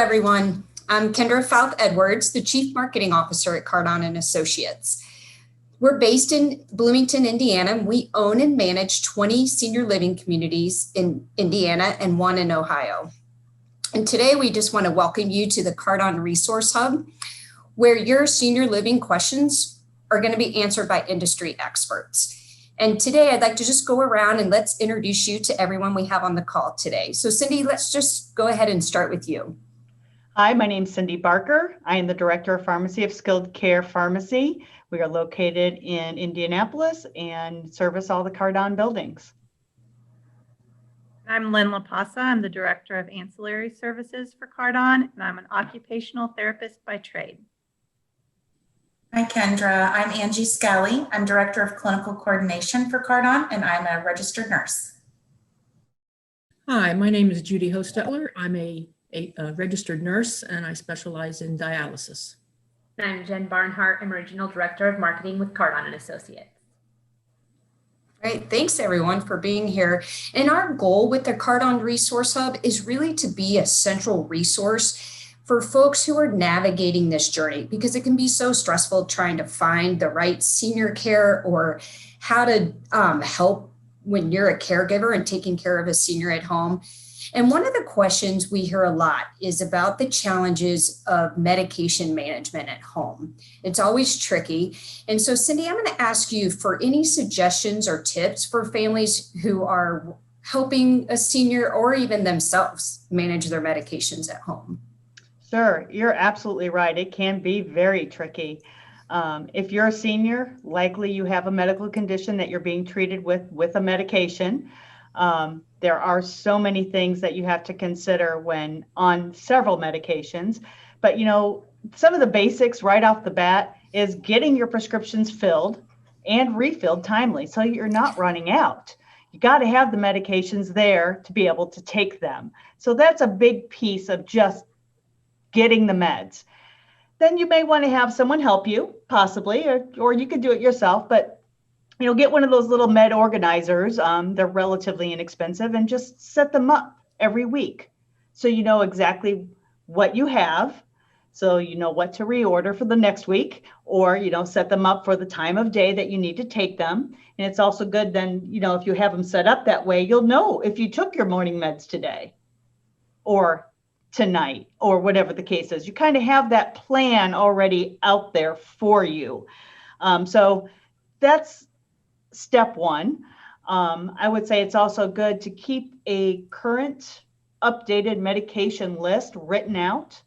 everyone. I'm Kendra Fauth-Edwards, the Chief Marketing Officer at CarDon Associates. We're based in Bloomington, Indiana. We own and manage 20 senior living communities in Indiana and one in Ohio. And today we just want to welcome you to the CarDon Resource Hub, where your senior living questions are going to be answered by industry experts. And today I'd like to just go around and let's introduce you to everyone we have on the call today. So Cindy, let's just go ahead and start with you. Hi, my name is Cindy Barker. I am the Director of Pharmacy of Skilled Care Pharmacy. We are located in Indianapolis and service all the CarDon buildings. I'm Lynn Lopossa. I'm the Director of Ancillary Services for CarDon, and I'm an occupational therapist by trade. Hi, Kendra. I'm Angie Scally. I'm Director of Clinical Coordination for CarDon, and I'm a registered nurse. Hi, my name is Judy Hostetler. I'm a registered nurse, and I specialize in dialysis. I'm Jen Barnhart. I'm Regional Director of Marketing with CarDon Associates. Great, thanks everyone for being here. And our goal with the CarDon Resource Hub is really to be a central resource for folks who are navigating this journey, because it can be so stressful trying to find the right senior care or how to help when you're a caregiver and taking care of a senior at home. And one of the questions we hear a lot is about the challenges of medication management at home. It's always tricky. And so Cindy, I'm going to ask you for any suggestions or tips for families who are helping a senior or even themselves manage their medications at home. Sure, you're absolutely right. It can be very tricky. If you're a senior, likely you have a medical condition that you're being treated with a medication. There are so many things that you have to consider when on several medications. But, you know, some of the basics right off the bat is getting your prescriptions filled and refilled timely so you're not running out. You got to have the medications there to be able to take them. So that's a big piece of just getting the meds. Then you may want to have someone help you, possibly, or you could do it yourself, but you know, get one of those little med organizers. They're relatively inexpensive, and just set them up every week. So you know exactly what you have. So you know what to reorder for the next week, or, you know, set them up for the time of day that you need to take them. And it's also good then, you know, if you have them set up that way, you'll know if you took your morning meds today or tonight or whatever the case is. You kind of have that plan already out there for you. So that's step one. I would say it's also good to keep a current updated medication list written out,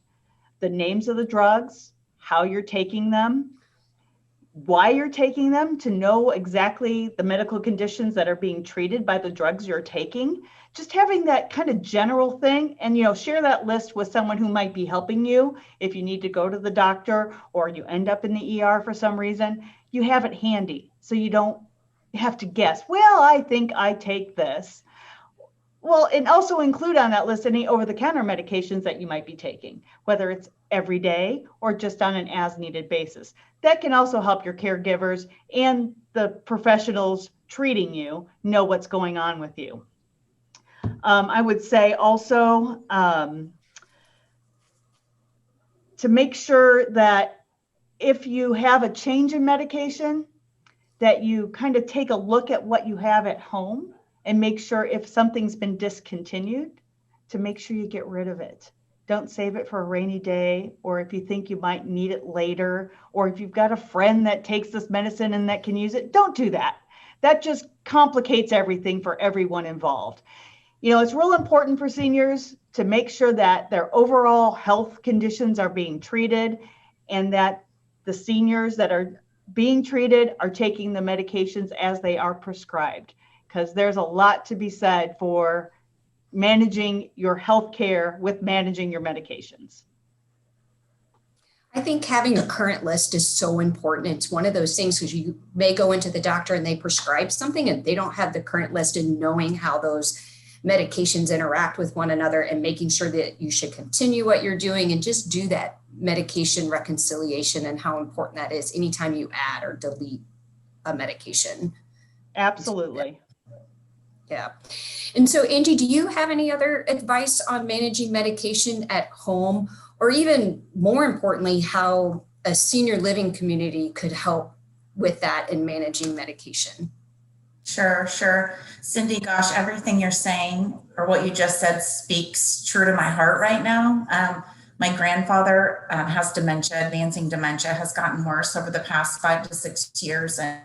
the names of the drugs, how you're taking them, why you're taking them, to know exactly the medical conditions that are being treated by the drugs you're taking. Just having that kind of general thing, and, you know, share that list with someone who might be helping you if you need to go to the doctor or you end up in the ER for some reason. You have it handy so you don't have to guess, well, I think I take this. Well, and also include on that list any over-the-counter medications that you might be taking, whether it's every day or just on an as-needed basis. That can also help your caregivers and the professionals treating you know what's going on with you. I would say also to make sure that if you have a change in medication, that you kind of take a look at what you have at home and make sure if something's been discontinued, to make sure you get rid of it. Don't save it for a rainy day, or if you think you might need it later, or if you've got a friend that takes this medicine and that can use it, don't do that. That just complicates everything for everyone involved. You know, it's real important for seniors to make sure that their overall health conditions are being treated, and that the seniors that are being treated are taking the medications as they are prescribed, because there's a lot to be said for managing your health care with managing your medications. I think having a current list is so important. It's one of those things, because you may go into the doctor and they prescribe something and they don't have the current list, and knowing how those medications interact with one another and making sure that you should continue what you're doing and just do that medication reconciliation, and how important that is anytime you add or delete a medication. Absolutely. Yeah. And so, Angie, do you have any other advice on managing medication at home, or even more importantly, how a senior living community could help with that in managing medication? Sure. Cindy, gosh, everything you're saying or what you just said speaks true to my heart right now. My grandfather has dementia, advancing dementia, has gotten worse over the past 5 to 6 years. And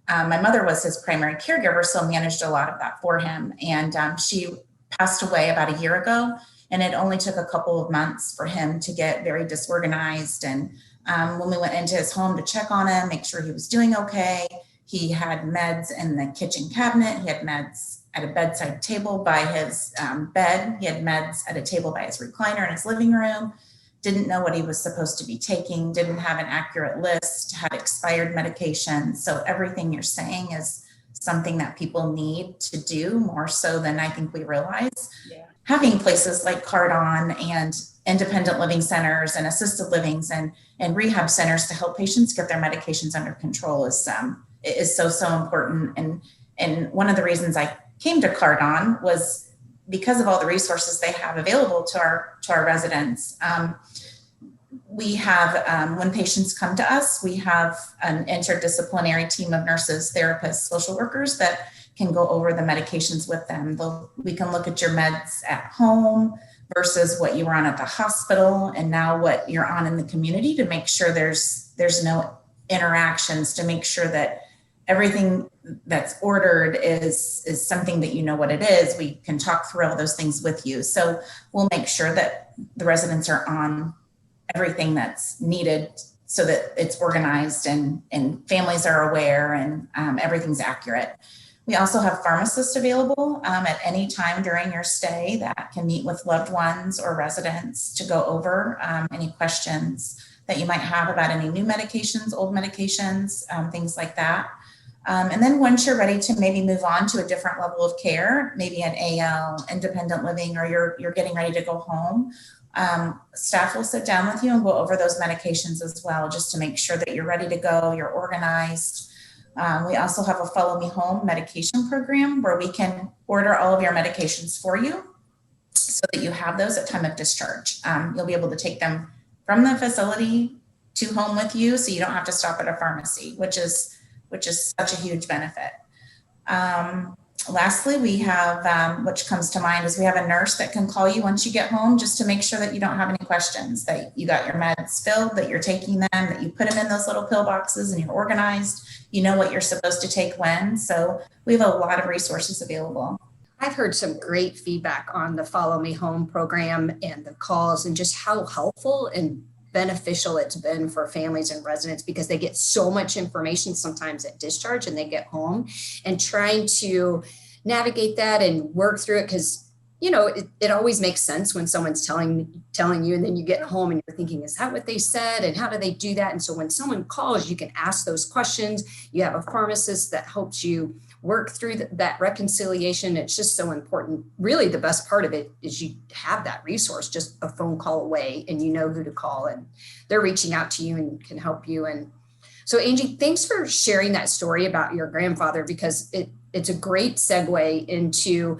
my mother was his primary caregiver, so managed a lot of that for him. And she passed away about a year ago, and it only took a couple of months for him to get very disorganized. And when we went into his home to check on him, make sure he was doing okay, he had meds in the kitchen cabinet. He had meds at a bedside table by his bed. He had meds at a table by his recliner in his living room. Didn't know what he was supposed to be taking, didn't have an accurate list, had expired medications. So everything you're saying is something that people need to do more so than I think we realize. Yeah. Having places like CarDon and independent living centers and assisted livings and rehab centers to help patients get their medications under control is so important. And one of the reasons I came to CarDon was because of all the resources they have available to our residents. We have, when patients come to us, we have an interdisciplinary team of nurses, therapists, social workers that can go over the medications with them. We can look at your meds at home versus what you were on at the hospital and now what you're on in the community to make sure there's no interactions, to make sure that everything that's ordered is something that you know what it is. We can talk through all those things with you. So we'll make sure that the residents are on everything that's needed so that it's organized and families are aware and everything's accurate. We also have pharmacists available at any time during your stay that can meet with loved ones or residents to go over any questions that you might have about any new medications, old medications, things like that. And then once you're ready to maybe move on to a different level of care, maybe an AL, independent living, or you're getting ready to go home, staff will sit down with you and go over those medications as well, just to make sure that you're ready to go, you're organized. We also have a Follow Me Home medication program where we can order all of your medications for you so that you have those at time of discharge. You'll be able to take them from the facility to home with you, so you don't have to stop at a pharmacy, which is such a huge benefit. Lastly, we have, which comes to mind, is we have a nurse that can call you once you get home just to make sure that you don't have any questions, that you got your meds filled, that you're taking them, that you put them in those little pill boxes and you're organized, you know what you're supposed to take when. So we have a lot of resources available. I've heard some great feedback on the Follow Me Home program and the calls and just how helpful and beneficial it's been for families and residents, because they get so much information sometimes at discharge and they get home, and trying to navigate that and work through it. Because, you know, it always makes sense when someone's telling you, and then you get home and you're thinking, is that what they said? And how do they do that? And so when someone calls, you can ask those questions. You have a pharmacist that helps you work through that reconciliation. It's just so important. Really, the best part of it is you have that resource just a phone call away, and you know who to call, and they're reaching out to you and can help you. And so, Angie, thanks for sharing that story about your grandfather, because it's a great segue into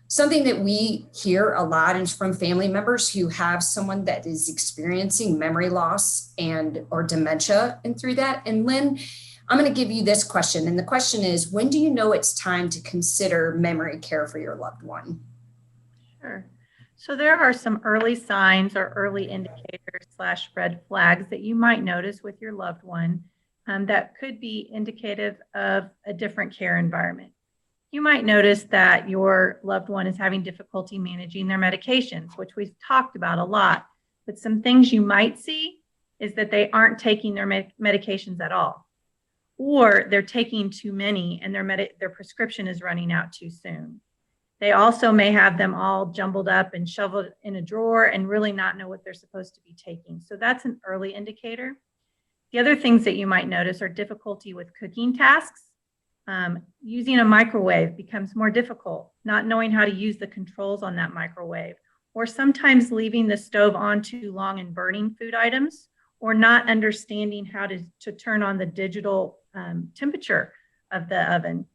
something that we hear a lot, and from family members who have someone that is experiencing memory loss or dementia, and through that. And Lynn, I'm going to give you this question. And the question is, when do you know it's time to consider memory care for your loved one? Sure. So there are some early signs or early indicators / red flags that you might notice with your loved one that could be indicative of a different care environment. You might notice that your loved one is having difficulty managing their medications, which we've talked about a lot. But some things you might see is that they aren't taking their medications at all, or they're taking too many and their prescription is running out too soon. They also may have them all jumbled up and shoveled in a drawer and really not know what they're supposed to be taking. So that's an early indicator. The other things that you might notice are difficulty with cooking tasks. Using a microwave becomes more difficult, not knowing how to use the controls on that microwave, or sometimes leaving the stove on too long and burning food items, or not understanding how to turn on the digital temperature of the oven.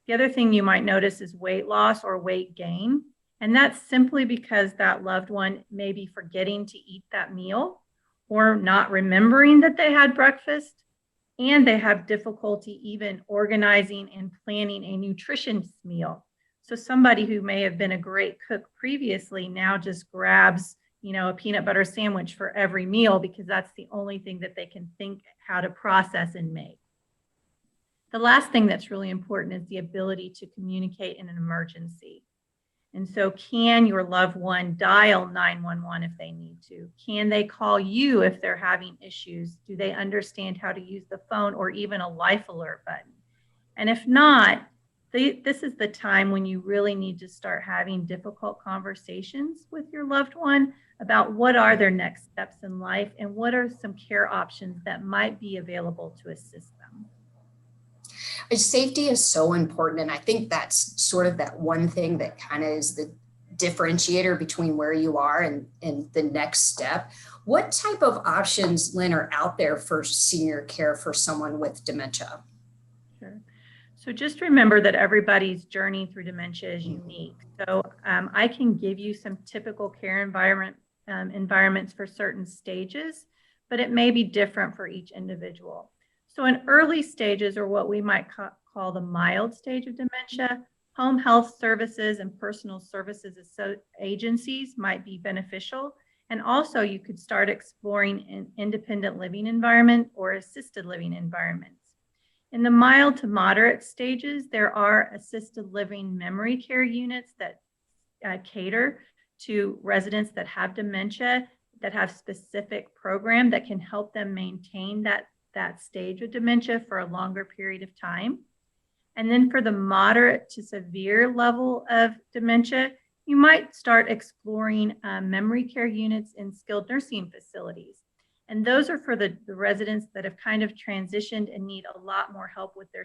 The other thing you might notice is weight loss or weight gain. And that's simply because that loved one may be forgetting to eat that meal or not remembering that they had breakfast, and they have difficulty even organizing and planning a nutritious meal. So somebody who may have been a great cook previously now just grabs, a peanut butter sandwich for every meal because that's the only thing that they can think how to process and make. The last thing that's really important is the ability to communicate in an emergency. And so can your loved one dial 911 if they need to? Can they call you if they're having issues? Do they understand how to use the phone or even a life alert button? And if not, this is the time when you really need to start having difficult conversations with your loved one about what are their next steps in life and what are some care options that might be available to assist them. Safety is so important. And I think that's sort of that one thing that kind of is the differentiator between where you are and the next step. What type of options, Lynn, are out there for senior care for someone with dementia? Sure. So just remember that everybody's journey through dementia is unique. So I can give you some typical care environments for certain stages, but it may be different for each individual. So in early stages, or what we might call the mild stage of dementia, home health services and personal services agencies might be beneficial. And also you could start exploring an independent living environment or assisted living environments. In the mild to moderate stages, there are assisted living memory care units that cater to residents that have dementia, that have specific program that can help them maintain that stage of dementia for a longer period of time. And then for the moderate to severe level of dementia, you might start exploring memory care units in skilled nursing facilities. And those are for the residents that have kind of transitioned and need a lot more help with their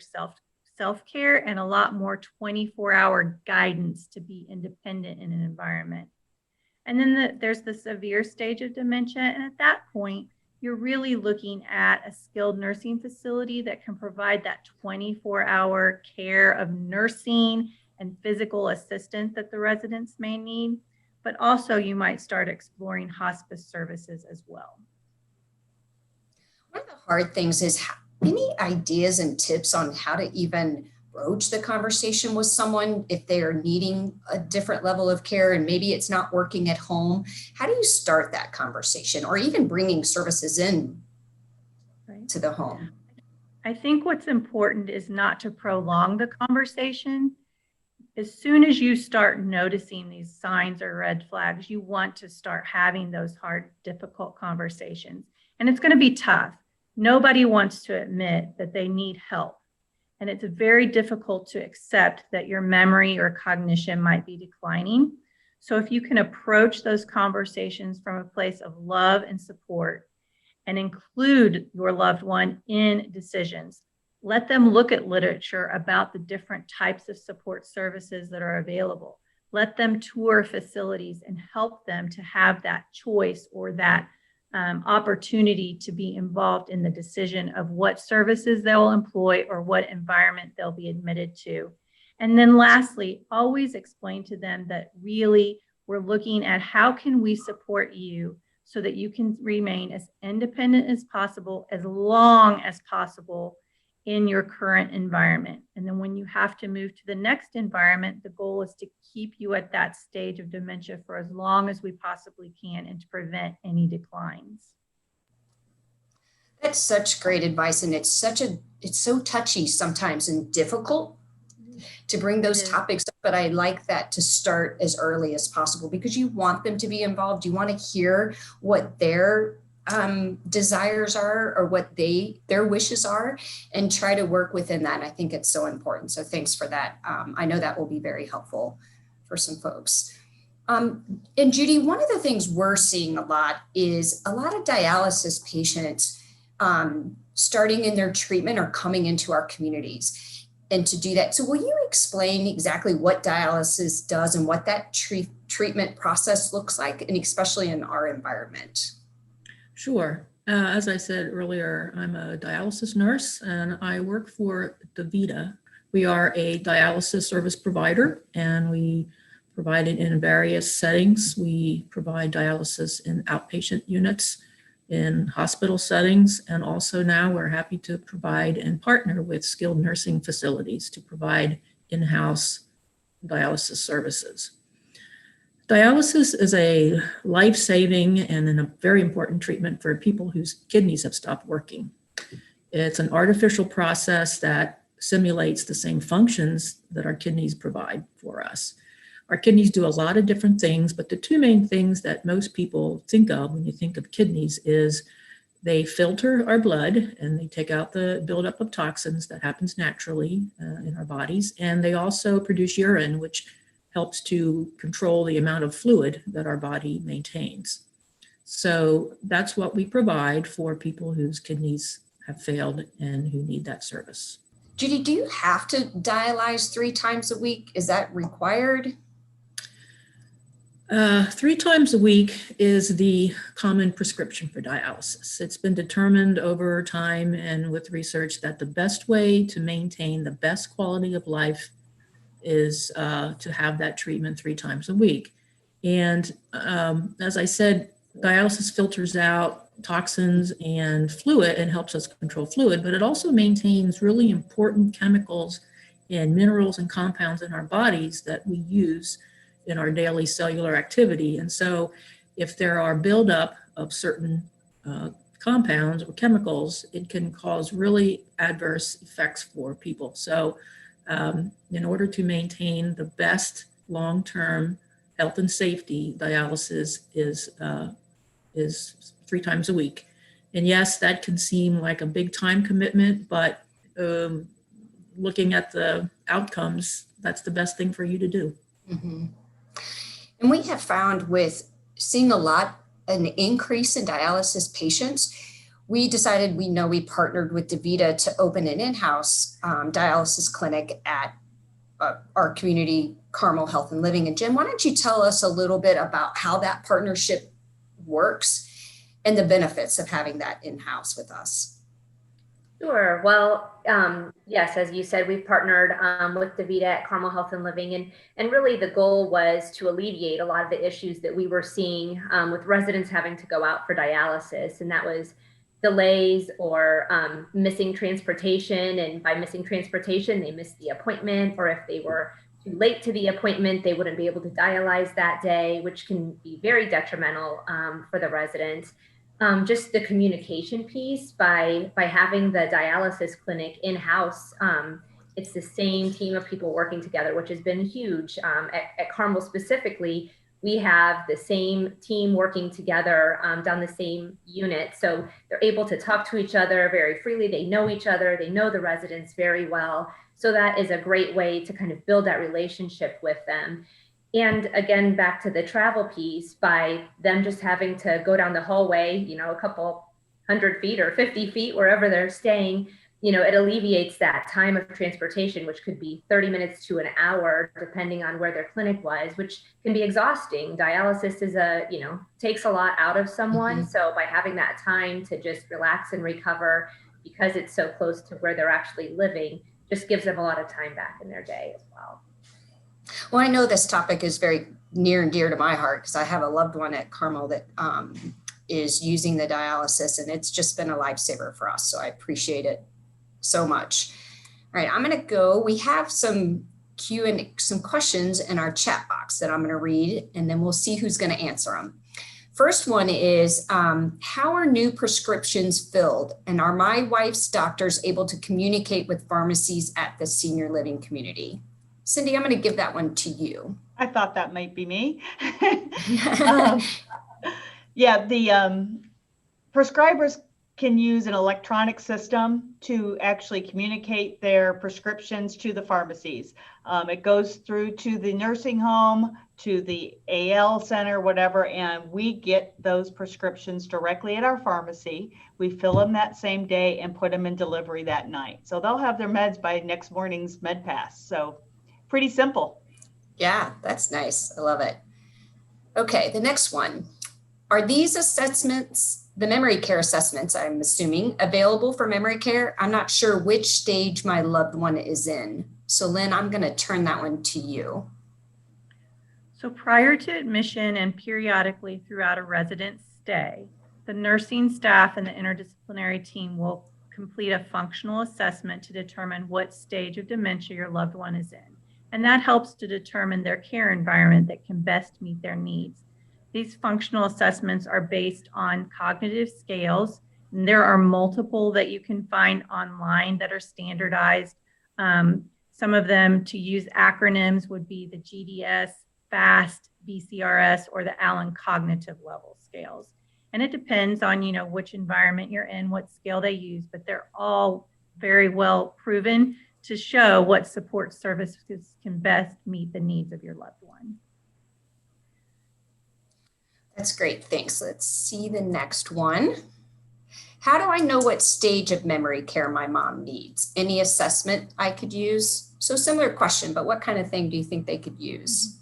self-care and a lot more 24-hour guidance to be independent in an environment. And then there's the severe stage of dementia. And at that point, you're really looking at a skilled nursing facility that can provide that 24-hour care of nursing and physical assistance that the residents may need, but also you might start exploring hospice services as well. One of the hard things is any ideas and tips on how to even broach the conversation with someone if they are needing a different level of care and maybe it's not working at home? How do you start that conversation or even bringing services in to the home? I think what's important is not to prolong the conversation. As soon as you start noticing these signs or red flags, you want to start having those hard, difficult conversations. And it's going to be tough. Nobody wants to admit that they need help. And it's very difficult to accept that your memory or cognition might be declining. So if you can approach those conversations from a place of love and support and include your loved one in decisions, let them look at literature about the different types of support services that are available. Let them tour facilities and help them to have that choice or that opportunity to be involved in the decision of what services they'll employ or what environment they'll be admitted to. And then lastly, always explain to them that really we're looking at how can we support you so that you can remain as independent as possible, as long as possible in your current environment. And then when you have to move to the next environment, the goal is to keep you at that stage of dementia for as long as we possibly can and to prevent any declines. That's such great advice. And it's so touchy sometimes and difficult to bring those topics up, but I like that to start as early as possible because you want them to be involved. You want to hear what their desires are or what their wishes are and try to work within that. And I think it's so important. So thanks for that. I know that will be very helpful for some folks. And Judy, one of the things we're seeing a lot is a lot of dialysis patients starting in their treatment or coming into our communities. And to do that, so will you explain exactly what dialysis does and what that treatment process looks like, and especially in our environment? Sure. As I said earlier, I'm a dialysis nurse and I work for Davida, We are a dialysis service provider, and we provide it in various settings. We provide dialysis in outpatient units, in hospital settings, and also now we're happy to provide and partner with skilled nursing facilities to provide in-house dialysis services. Dialysis is a life-saving and a very important treatment for people whose kidneys have stopped working. It's an artificial process that simulates the same functions that our kidneys provide for us. Our kidneys do a lot of different things, but the two main things that most people think of when you think of kidneys is they filter our blood and they take out the buildup of toxins that happens naturally in our bodies. And they also produce urine, which helps to control the amount of fluid that our body maintains. So that's what we provide for people whose kidneys have failed and who need that service. Judy, do you have to dialyze 3 times a week? Is that required? 3 times a week is the common prescription for dialysis. It's been determined over time and with research that the best way to maintain the best quality of life is to have that treatment 3 times a week. And as I said, dialysis filters out toxins and fluid and helps us control fluid, but it also maintains really important chemicals and minerals and compounds in our bodies that we use in our daily cellular activity. And so if there are buildup of certain compounds or chemicals, it can cause really adverse effects for people. So in order to maintain the best long-term health and safety, dialysis is 3 times a week. And yes, that can seem like a big time commitment, but looking at the outcomes, that's the best thing for you to do. Mm-hmm. And we have found with seeing an increase in dialysis patients, we partnered with Davida to open an in-house dialysis clinic at our community, Carmel Health and Living. And Jim, why don't you tell us a little bit about how that partnership works and the benefits of having that in-house with us? Sure. Well, yes, as you said, we've partnered with Davida at Carmel Health and Living, and really the goal was to alleviate a lot of the issues that we were seeing with residents having to go out for dialysis, and that was delays or missing transportation. And by missing transportation, they missed the appointment, or if they were too late to the appointment, they wouldn't be able to dialyze that day, which can be very detrimental for the residents. Just the communication piece by having the dialysis clinic in-house, it's the same team of people working together, which has been huge. At Carmel specifically, we have the same team working together down the same unit. So they're able to talk to each other very freely. They know each other. They know the residents very well. So that is a great way to kind of build that relationship with them. And again, back to the travel piece, by them just having to go down the hallway, a couple 100 feet or 50 feet, wherever they're staying, it alleviates that time of transportation, which could be 30 minutes to an hour, depending on where their clinic was, which can be exhausting. Dialysis is takes a lot out of someone. Mm-hmm. So by having that time to just relax and recover, because it's so close to where they're actually living, just gives them a lot of time back in their day as well. Well, I know this topic is very near and dear to my heart because I have a loved one at Carmel that is using the dialysis, and it's just been a lifesaver for us. So I appreciate it so much. All right, I'm going to go. We have some some questions in our chat box that I'm going to read, and then we'll see who's going to answer them. First one is, how are new prescriptions filled? And are my wife's doctors able to communicate with pharmacies at the senior living community? Cindy, I'm going to give that one to you. I thought that might be me. The prescribers can use an electronic system to actually communicate their prescriptions to the pharmacies. It goes through to the nursing home, to the AL center, whatever, and we get those prescriptions directly at our pharmacy. We fill them that same day and put them in delivery that night. So they'll have their meds by next morning's med pass. So pretty simple. Yeah, that's nice. I love it. Okay, the next one. Are these assessments, the memory care assessments, I'm assuming, available for memory care? I'm not sure which stage my loved one is in. So Lynn, I'm going to turn that one to you. So prior to admission and periodically throughout a resident's stay, the nursing staff and the interdisciplinary team will complete a functional assessment to determine what stage of dementia your loved one is in. And that helps to determine their care environment that can best meet their needs. These functional assessments are based on cognitive scales, and there are multiple that you can find online that are standardized. Some of them, to use acronyms, would be the GDS, FAST, BCRS, or the Allen Cognitive Level scales. And it depends on, which environment you're in, what scale they use, but they're all very well proven to show what support services can best meet the needs of your loved one. That's great, thanks. Let's see the next one. How do I know what stage of memory care my mom needs? Any assessment I could use? So similar question, but what kind of thing do you think they could use?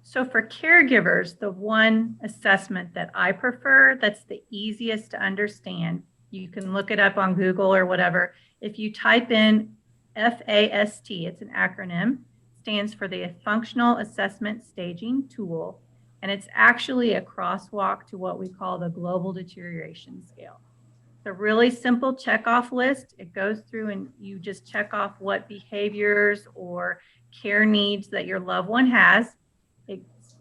So for caregivers, the one assessment that I prefer, that's the easiest to understand, you can look it up on Google or whatever. If you type in FAST, it's an acronym, stands for the Functional Assessment Staging Tool, and it's actually a crosswalk to what we call the Global Deterioration Scale. It's a really simple checkoff list. It goes through and you just check off what behaviors or care needs that your loved one has.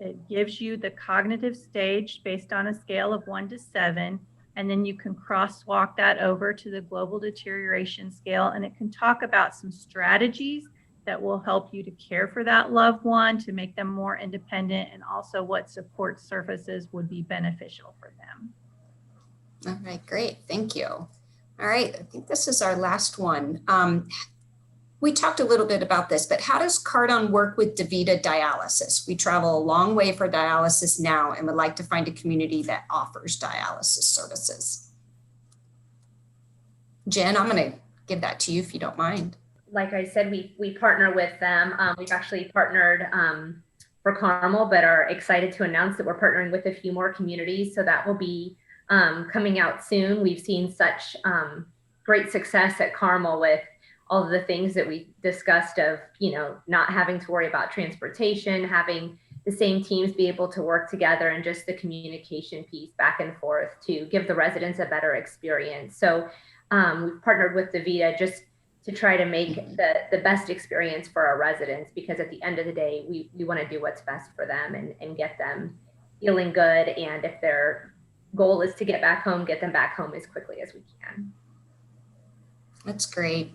It gives you the cognitive stage based on a scale of 1 to 7, and then you can crosswalk that over to the Global Deterioration Scale, and it can talk about some strategies that will help you to care for that loved one, to make them more independent, and also what support services would be beneficial for them. All right, great, thank you. All right, I think this is our last one. We talked a little bit about this, but how does CarDon work with Davida Dialysis? We travel a long way for dialysis now and would like to find a community that offers dialysis services. Jen, I'm going to give that to you if you don't mind. Like I said, we partner with them. We've actually partnered for Carmel, but are excited to announce that we're partnering with a few more communities. So that will be coming out soon. We've seen such great success at Carmel with all of the things that we discussed of, not having to worry about transportation, having the same teams be able to work together, and just the communication piece back and forth to give the residents a better experience. So we've partnered with Davida just to try to make the best experience for our residents, because at the end of the day, we want to do what's best for them and get them feeling good. And if their goal is to get back home, get them back home as quickly as we can. That's great.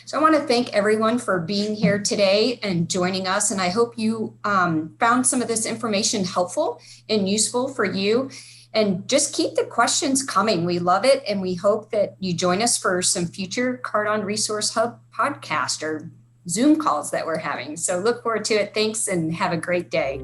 So I want to thank everyone for being here today and joining us. And I hope you found some of this information helpful and useful for you. And just keep the questions coming. We love it. And we hope that you join us for some future CarDon Resource Hub podcast or Zoom calls that we're having. So look forward to it. Thanks and have a great day.